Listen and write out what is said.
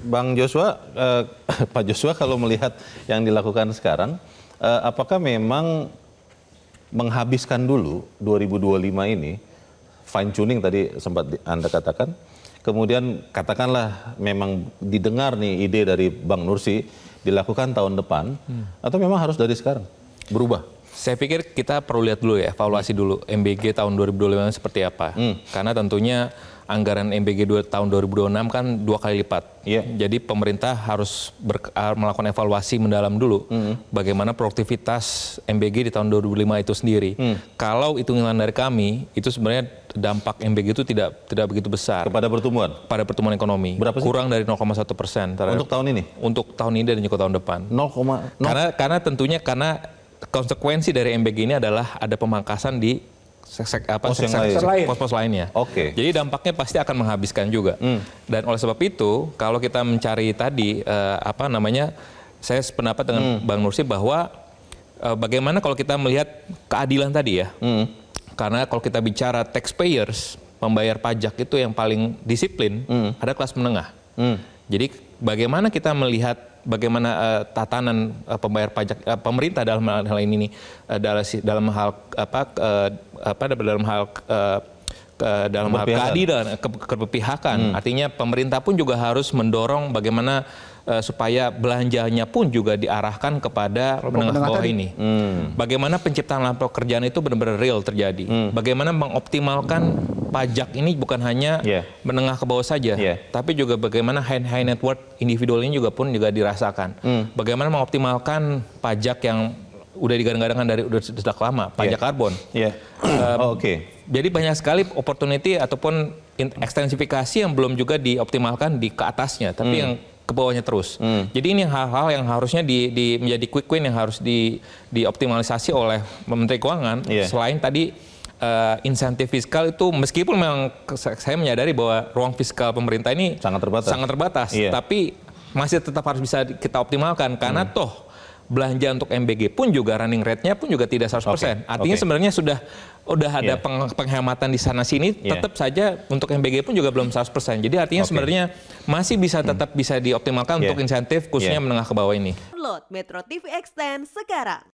Bang Joshua, Pak Joshua kalau melihat yang dilakukan sekarang, apakah memang menghabiskan dulu 2025 ini, fine tuning tadi sempat Anda katakan, kemudian katakanlah memang didengar nih ide dari Bang Nursi, dilakukan tahun depan, atau memang harus dari sekarang berubah? Saya pikir kita perlu lihat dulu ya, evaluasi dulu MBG tahun 2025 seperti apa. Karena tentunya anggaran MBG tahun 2026 kan 2 kali lipat. Jadi pemerintah harus melakukan evaluasi mendalam dulu bagaimana produktivitas MBG di tahun 2005 itu sendiri. Kalau hitungan dari kami, itu sebenarnya dampak MBG itu tidak begitu besar. Kepada pertumbuhan? Pada pertumbuhan ekonomi. Berapa sih? Kurang dari 0,1%. Untuk tahun ini? Untuk tahun ini dan juga tahun depan. 0,0? Karena tentunya konsekuensi dari MBG ini adalah ada pemangkasan di pos-pos lainnya. Jadi dampaknya pasti akan menghabiskan juga. Dan oleh sebab itu, kalau kita mencari tadi saya sependapat dengan Bang Nursi bahwa bagaimana kalau kita melihat keadilan tadi ya. Karena kalau kita bicara taxpayers, pembayar pajak itu yang paling disiplin, ada kelas menengah. Jadi bagaimana kita melihat bagaimana tatanan pembayar pajak pemerintah dalam hal ini dalam hal keadilan, keberpihakan. Artinya pemerintah pun juga harus mendorong bagaimana supaya belanjanya pun juga diarahkan kepada menengah bawah ini. Bagaimana penciptaan lapangan pekerjaan itu benar-benar real terjadi. Bagaimana mengoptimalkan pajak ini bukan hanya menengah ke bawah saja, tapi juga bagaimana high net worth individual ini juga dirasakan. Bagaimana mengoptimalkan pajak yang udah digadang-gadangkan dari udah sejak lama, pajak karbon. Jadi banyak sekali opportunity ataupun ekstensifikasi yang belum juga dioptimalkan di ke atasnya, tapi yang ke bawahnya terus. Jadi ini hal-hal yang harusnya menjadi quick win yang harus dioptimalisasi oleh Menteri Keuangan. Selain tadi insentif fiskal itu, meskipun memang saya menyadari bahwa ruang fiskal pemerintah ini sangat terbatas, tapi masih tetap harus bisa kita optimalkan karena toh belanja untuk MBG pun juga running rate-nya pun juga tidak 100%. Artinya sebenarnya sudah ada penghematan di sana sini, tetap saja untuk MBG pun juga belum 100%. Jadi artinya sebenarnya masih bisa tetap bisa dioptimalkan untuk insentif khususnya menengah ke bawah ini. Download Metro TV Extend sekarang.